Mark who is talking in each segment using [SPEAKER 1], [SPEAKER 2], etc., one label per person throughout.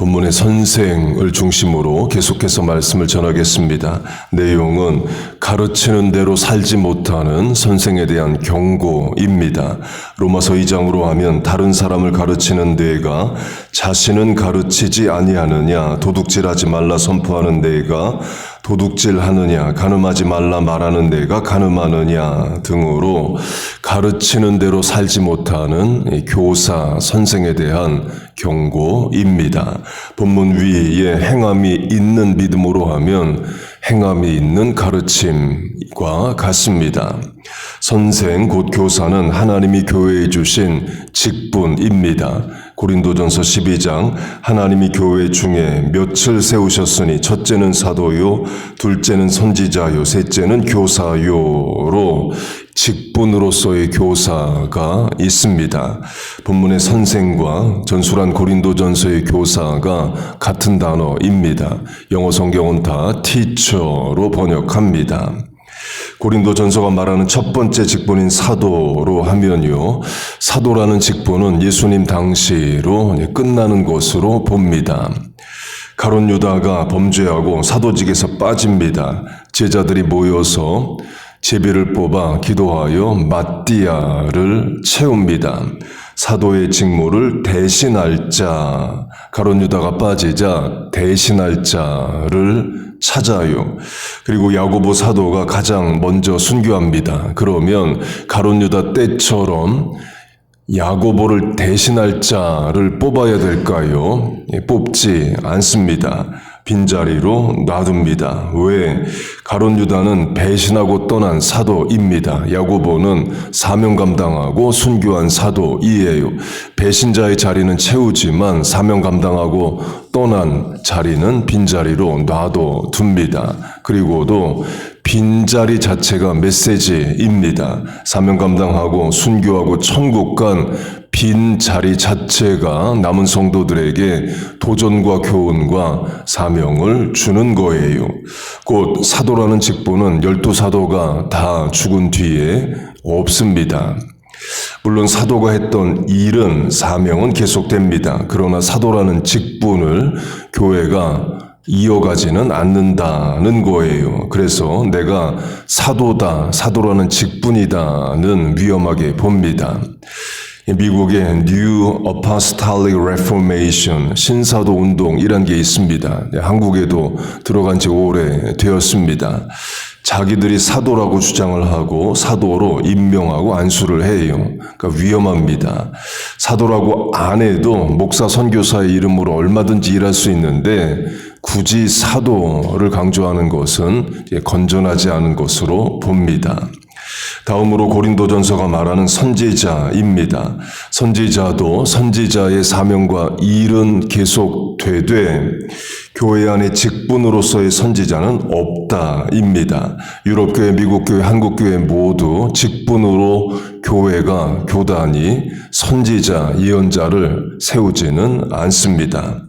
[SPEAKER 1] 본문의 선생을 중심으로 계속해서 말씀을 전하겠습니다. 내용은 가르치는 대로 살지 못하는 선생에 대한 경고입니다. 로마서 2장으로 하면 다른 사람을 가르치는 내가 자신은 가르치지 아니하느냐, 도둑질하지 말라 선포하는 내가 도둑질하느냐, 가늠하지 말라 말하는 내가 가늠하느냐 등으로 가르치는 대로 살지 못하는 교사, 선생에 대한 경고입니다. 본문 위에 행함이 있는 믿음으로 하면 행함이 있는 가르침과 같습니다. 선생 곧 교사는 하나님이 교회에 주신 직분입니다. 고린도전서 12장 하나님이 교회 중에 몇을 세우셨으니 첫째는 사도요, 둘째는 선지자요, 셋째는 교사요로 직분으로서의 교사가 있습니다. 본문의 선생과 전술한 고린도전서의 교사가 같은 단어입니다. 영어 성경은 다 teacher로 번역합니다. 고린도전서가 말하는 첫 번째 직분인 사도로 하면요, 사도라는 직분은 예수님 당시로 끝나는 것으로 봅니다. 가룟 유다가 범죄하고 사도직에서 빠집니다. 제자들이 모여서 제비를 뽑아 기도하여 마띠아를 채웁니다. 사도의 직무를 대신할 자, 가룟 유다가 빠지자 대신할 자를 찾아요. 그리고 야고보 사도가 가장 먼저 순교합니다. 그러면 가룟 유다 때처럼 야고보를 대신할 자를 뽑아야 될까요? 뽑지 않습니다. 빈자리로 놔둡니다. 왜? 가룟 유다는 배신하고 떠난 사도입니다. 야고보는 사명 감당하고 순교한 사도이에요. 배신자의 자리는 채우지만 사명 감당하고 떠난 자리는 빈자리로 놔둬둡니다. 그리고도 빈자리 자체가 메시지입니다. 사명 감당하고 순교하고 천국 간 빈자리 자체가 남은 성도들에게 도전과 교훈과 사명을 주는 거예요. 곧 사도라는 직분은 12사도가 다 죽은 뒤에 없습니다. 물론 사도가 했던 일은 사명은 계속됩니다. 그러나 사도라는 직분을 교회가 이어가지는 않는다는 거예요. 그래서 내가 사도다, 사도라는 직분이다는 위험하게 봅니다. 미국의 New Apostolic Reformation, 신사도 운동이란 게 있습니다. 한국에도 들어간 지 오래 되었습니다. 자기들이 사도라고 주장을 하고 사도로 임명하고 안수를 해요. 그러니까 위험합니다. 사도라고 안 해도 목사 선교사의 이름으로 얼마든지 일할 수 있는데 굳이 사도를 강조하는 것은 건전하지 않은 것으로 봅니다. 다음으로 고린도전서가 말하는 선지자입니다. 선지자도 선지자의 사명과 일은 계속되되 교회 안에 직분으로서의 선지자는 없다입니다. 유럽교회, 미국교회, 한국교회 모두 직분으로 교회가, 교단이 선지자, 예언자를 세우지는 않습니다.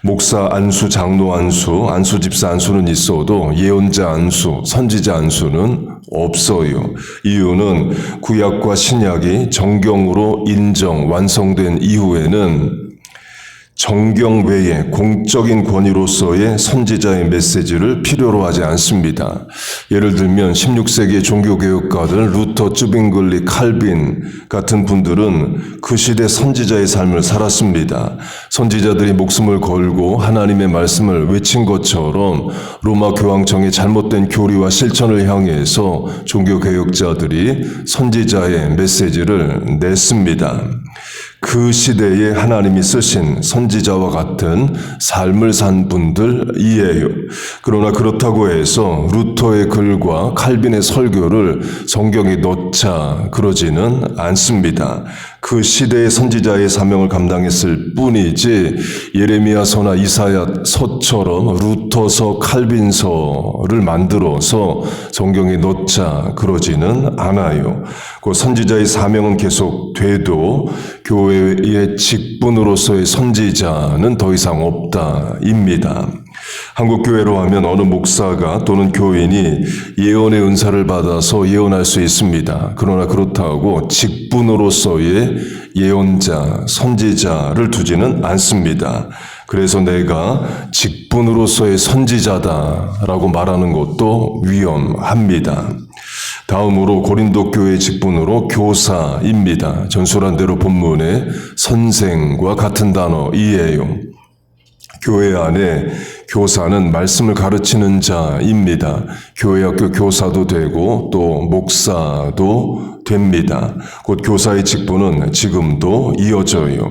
[SPEAKER 1] 목사 안수, 장로 안수, 안수 집사 안수는 있어도 예언자 안수, 선지자 안수는 없어요. 이유는 구약과 신약이 정경으로 인정, 완성된 이후에는 정경 외에 공적인 권위로서의 선지자의 메시지를 필요로 하지 않습니다. 예를 들면 16세기의 종교개혁가들 루터, 쯔빙글리, 칼빈 같은 분들은 그 시대 선지자의 삶을 살았습니다. 선지자들이 목숨을 걸고 하나님의 말씀을 외친 것처럼 로마 교황청의 잘못된 교리와 실천을 향해서 종교개혁자들이 선지자의 메시지를 냈습니다. 그 시대에 하나님이 쓰신 선지자와 같은 삶을 산 분들이에요. 그러나 그렇다고 해서 루터의 글과 칼빈의 설교를 성경에 넣자 그러지는 않습니다. 그 시대의 선지자의 사명을 감당했을 뿐이지 예레미야서나 이사야서처럼 루터서, 칼빈서를 만들어서 성경에 넣자 그러지는 않아요. 그 선지자의 사명은 계속돼도 교회의 직분으로서의 선지자는 더 이상 없다입니다. 한국교회로 하면 어느 목사가 또는 교인이 예언의 은사를 받아서 예언할 수 있습니다. 그러나 그렇다고 직분으로서의 예언자, 선지자를 두지는 않습니다. 그래서 내가 직분으로서의 선지자다라고 말하는 것도 위험합니다. 다음으로 고린도 교회 직분으로 교사입니다. 전술한 대로 본문에 선생과 같은 단어이에요. 교회 안에 교사는 말씀을 가르치는 자입니다. 교회학교 교사도 되고 또 목사도 됩니다. 곧 교사의 직분은 지금도 이어져요.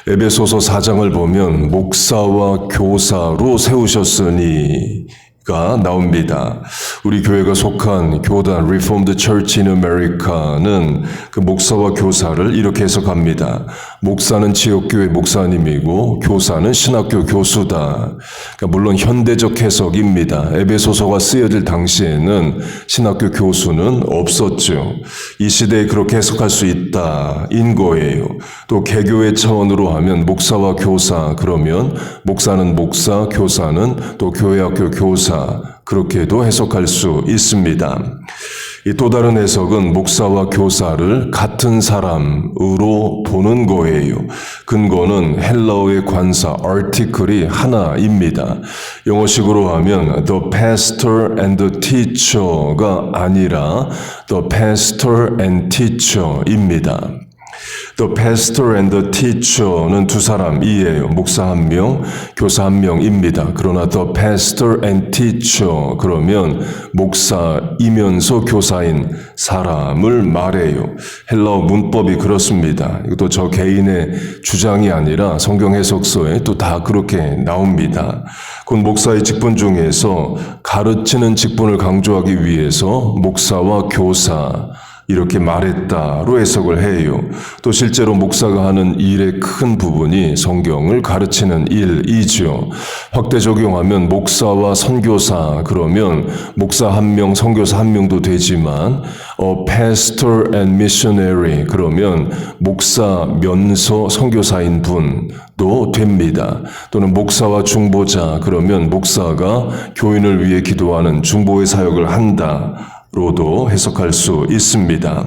[SPEAKER 1] 에베소서 4장을 보면 목사와 교사로 세우셨으니 가 나옵니다. 우리 교회가 속한 교단 Reformed Church in America는 그 목사와 교사를 이렇게 해석합니다. 목사는 지역교회 목사님이고 교사는 신학교 교수다. 그러니까 물론 현대적 해석입니다. 에베소서가 쓰여질 당시에는 신학교 교수는 없었죠. 이 시대에 그렇게 해석할 수 있다인 거예요. 또 개교의 차원으로 하면 목사와 교사 그러면 목사는 목사, 교사는 또 교회학교 교사 그렇게도 해석할 수 있습니다. 이 또 다른 해석은 목사와 교사를 같은 사람으로 보는 거예요. 근거는 헬라어의 관사, article이 하나입니다. 영어식으로 하면 the pastor and the teacher가 아니라 the pastor and teacher입니다. The pastor and the teacher는 두 사람이에요. 목사 한 명, 교사 한 명입니다. 그러나 the pastor and teacher 그러면 목사이면서 교사인 사람을 말해요. 헬라어 문법이 그렇습니다. 이것도 저 개인의 주장이 아니라 성경 해석서에 또 다 그렇게 나옵니다. 곧 목사의 직분 중에서 가르치는 직분을 강조하기 위해서 목사와 교사 이렇게 말했다로 해석을 해요. 또 실제로 목사가 하는 일의 큰 부분이 성경을 가르치는 일이죠. 확대 적용하면 목사와 선교사 그러면 목사 한 명, 선교사 한 명도 되지만 pastor and missionary 그러면 목사면서 선교사인 분도 됩니다. 또는 목사와 중보자 그러면 목사가 교인을 위해 기도하는 중보의 사역을 한다. 로도 해석할 수 있습니다.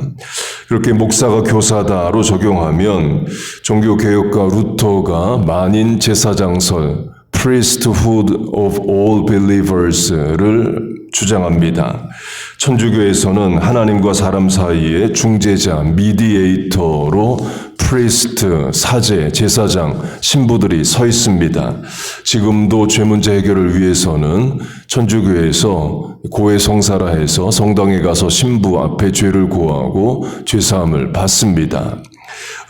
[SPEAKER 1] 그렇게 목사가 교사다로 적용하면 종교개혁가 루터가 만인 제사장설 priesthood of all believers를 주장합니다. 천주교에서는 하나님과 사람 사이의 중재자, 미디에이터로 priest, 사제, 제사장, 신부들이 서 있습니다. 지금도 죄 문제 해결을 위해서는 천주교에서 고해 성사라 해서 성당에 가서 신부 앞에 죄를 고하고 죄사함을 받습니다.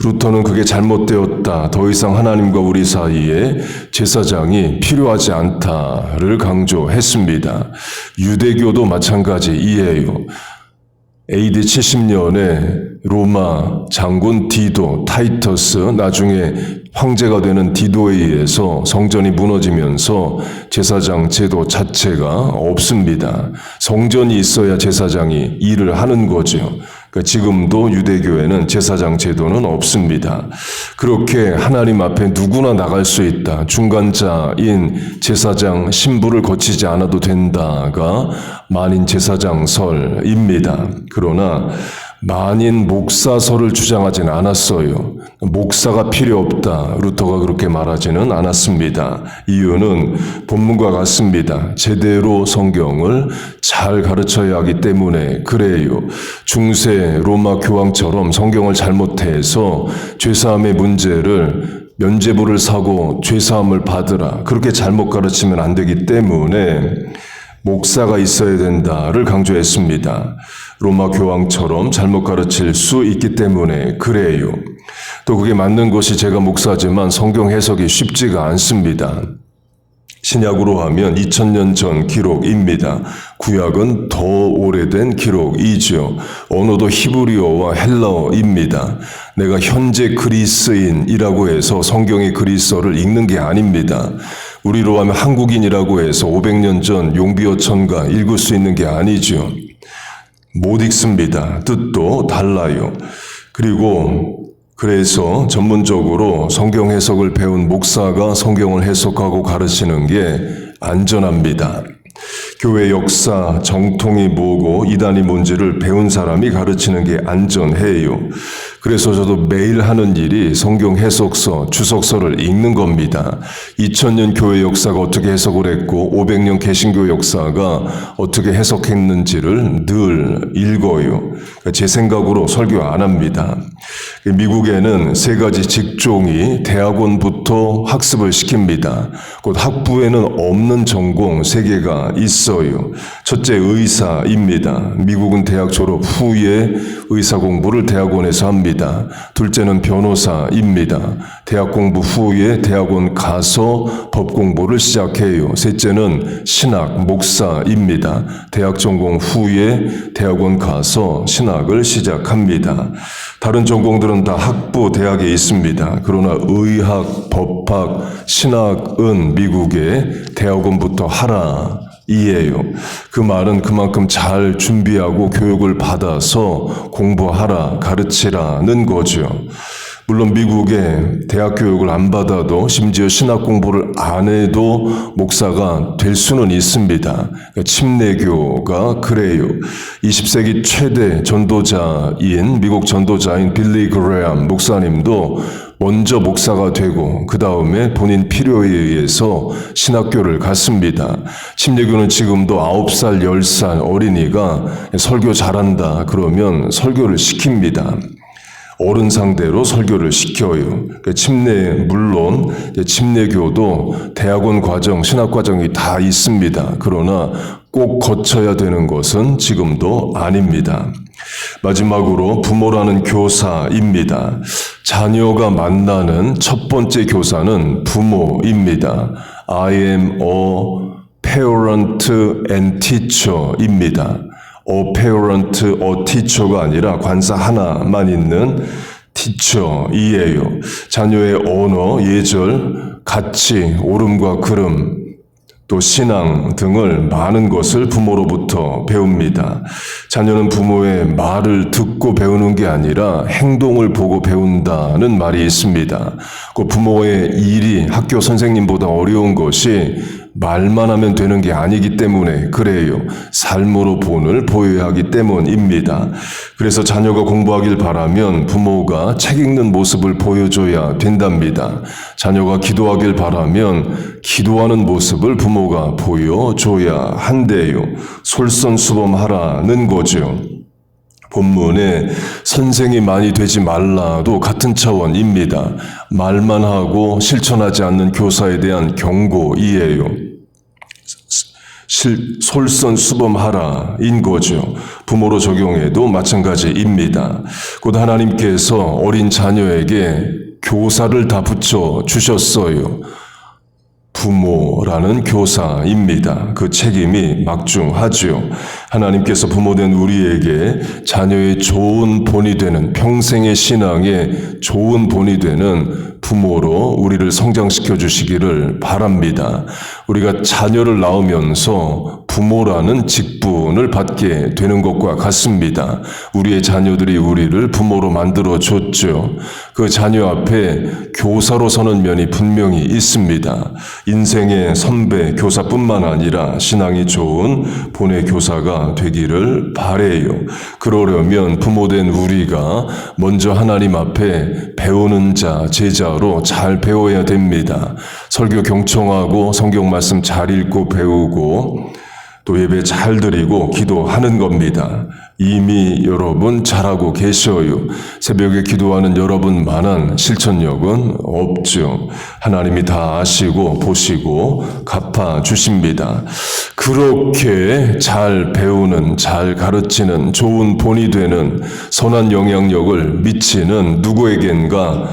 [SPEAKER 1] 루터는 그게 잘못되었다. 더 이상 하나님과 우리 사이에 제사장이 필요하지 않다를 강조했습니다. 유대교도 마찬가지이에요. AD 70년에 로마 장군 디도, 타이터스, 나중에 황제가 되는 디도에 의해서 성전이 무너지면서 제사장 제도 자체가 없습니다. 성전이 있어야 제사장이 일을 하는 거죠. 그러니까 지금도 유대교회는 제사장 제도는 없습니다. 그렇게 하나님 앞에 누구나 나갈 수 있다. 중간자인 제사장 신부를 거치지 않아도 된다가 만인 제사장설입니다. 그러나 만인 목사설을 주장하지는 않았어요. 목사가 필요 없다. 루터가 그렇게 말하지는 않았습니다. 이유는 본문과 같습니다. 제대로 성경을 잘 가르쳐야 하기 때문에 그래요. 중세 로마 교황처럼 성경을 잘못해서 죄사함의 문제를 면죄부를 사고 죄사함을 받으라. 그렇게 잘못 가르치면 안 되기 때문에 목사가 있어야 된다를 강조했습니다. 로마 교황처럼 잘못 가르칠 수 있기 때문에 그래요. 또 그게 맞는 것이 제가 목사지만 성경 해석이 쉽지가 않습니다. 신약으로 하면 2000년 전 기록입니다. 구약은 더 오래된 기록이죠. 언어도 히브리어와 헬라어입니다. 내가 현재 그리스인이라고 해서 성경의 그리스어를 읽는 게 아닙니다. 우리로 하면 한국인이라고 해서 500년 전 용비어천가 읽을 수 있는 게 아니죠. 못 읽습니다. 뜻도 달라요. 그래서 전문적으로 성경 해석을 배운 목사가 성경을 해석하고 가르치는 게 안전합니다. 교회 역사, 정통이 뭐고 이단이 뭔지를 배운 사람이 가르치는 게 안전해요. 그래서 저도 매일 하는 일이 성경 해석서, 주석서를 읽는 겁니다. 2000년 교회 역사가 어떻게 해석을 했고 500년 개신교 역사가 어떻게 해석했는지를 늘 읽어요. 제 생각으로 설교 안 합니다. 미국에는 3가지 직종이 대학원부터 학습을 시킵니다. 곧 학부에는 없는 전공 3개가 있어요. 첫째, 의사입니다. 미국은 대학 졸업 후에 의사 공부를 대학원에서 합니다. 둘째는 변호사입니다. 대학 공부 후에 대학원 가서 법 공부를 시작해요. 셋째는 신학, 목사입니다. 대학 전공 후에 대학원 가서 신학을 시작합니다. 다른 전공들은 다 학부 대학에 있습니다. 그러나 의학, 법학, 신학은 미국의 대학원부터 하라 이에요. 그 말은 그만큼 잘 준비하고 교육을 받아서 공부하라, 가르치라는 거죠. 물론 미국에 대학 교육을 안 받아도 심지어 신학 공부를 안 해도 목사가 될 수는 있습니다. 침례교가 그래요. 20세기 최대 전도자인 미국 전도자인 빌리 그레엄 목사님도 먼저 목사가 되고 그 다음에 본인 필요에 의해서 신학교를 갔습니다. 침례교는 지금도 9살, 10살 어린이가 설교 잘한다 그러면 설교를 시킵니다. 어른 상대로 설교를 시켜요. 물론 침례교도 대학원 과정, 신학 과정이 다 있습니다. 그러나 꼭 거쳐야 되는 것은 지금도 아닙니다. 마지막으로 부모라는 교사입니다. 자녀가 만나는 첫 번째 교사는 부모입니다. I am a parent and teacher입니다. a parent, a teacher가 아니라 관사 하나만 있는 teacher이에요. 자녀의 언어, 예절, 가치, 옳음과 그름, 또 신앙 등을 많은 것을 부모로부터 배웁니다. 자녀는 부모의 말을 듣고 배우는 게 아니라 행동을 보고 배운다는 말이 있습니다. 그 부모의 일이 학교 선생님보다 어려운 것이 말만 하면 되는 게 아니기 때문에 그래요. 삶으로 본을 보여야 하기 때문입니다. 그래서 자녀가 공부하길 바라면 부모가 책 읽는 모습을 보여줘야 된답니다. 자녀가 기도하길 바라면 기도하는 모습을 부모가 보여줘야 한대요. 솔선수범하라는 거죠. 본문에 선생이 많이 되지 말라도 같은 차원입니다. 말만 하고 실천하지 않는 교사에 대한 경고이에요. 솔선수범하라인 거죠. 부모로 적용해도 마찬가지입니다. 곧 하나님께서 어린 자녀에게 교사를 다 붙여주셨어요. 부모라는 교사입니다. 그 책임이 막중하죠. 하나님께서 부모된 우리에게 자녀의 좋은 본이 되는, 평생의 신앙에 좋은 본이 되는 부모로 우리를 성장시켜 주시기를 바랍니다. 우리가 자녀를 낳으면서 부모라는 직분을 받게 되는 것과 같습니다. 우리의 자녀들이 우리를 부모로 만들어 줬죠. 그 자녀 앞에 교사로 서는 면이 분명히 있습니다. 인생의 선배, 교사뿐만 아니라 신앙이 좋은 본의 교사가 되기를 바래요. 그러려면 부모된 우리가 먼저 하나님 앞에 배우는 자, 제자로 잘 배워야 됩니다. 설교 경청하고 성경 말씀 잘 읽고 배우고 또 예배 잘 드리고 기도하는 겁니다. 이미 여러분 잘하고 계셔요. 새벽에 기도하는 여러분만한 실천력은 없죠. 하나님이 다 아시고 보시고 갚아주십니다. 그렇게 잘 배우는, 잘 가르치는, 좋은 본이 되는, 선한 영향력을 미치는 누구에겐가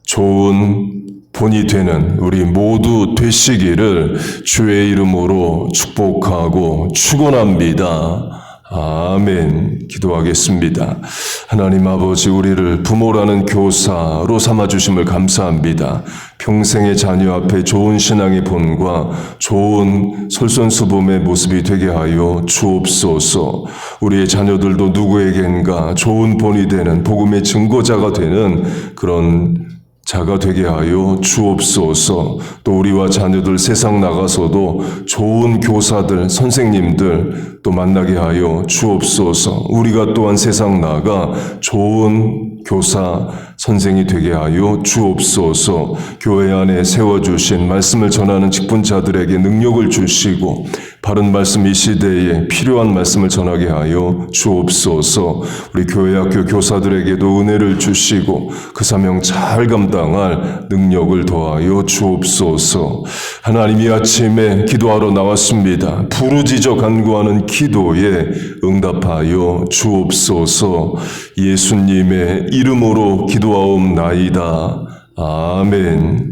[SPEAKER 1] 좋은 본이 되는 우리 모두 되시기를 주의 이름으로 축복하고 축원합니다. 아멘. 기도하겠습니다. 하나님 아버지, 우리를 부모라는 교사로 삼아주심을 감사합니다. 평생의 자녀 앞에 좋은 신앙의 본과 좋은 솔선수범의 모습이 되게 하여 주옵소서. 우리의 자녀들도 누구에겐가 좋은 본이 되는 복음의 증거자가 되는 그런 자가 되게 하여 주옵소서. 또 우리와 자녀들 세상 나가서도 좋은 교사들, 선생님들 또 만나게 하여 주옵소서. 우리가 또한 세상 나가 좋은 교사, 선생이 되게 하여 주옵소서. 교회 안에 세워주신 말씀을 전하는 직분자들에게 능력을 주시고 바른 말씀 이 시대에 필요한 말씀을 전하게 하여 주옵소서. 우리 교회 학교 교사들에게도 은혜를 주시고 그 사명 잘 감당할 능력을 더하여 주옵소서. 하나님, 이 아침에 기도하러 나왔습니다. 부르짖어 간구하는 기도에 응답하여 주옵소서. 예수님의 이름으로 기도하옵나이다. 아멘.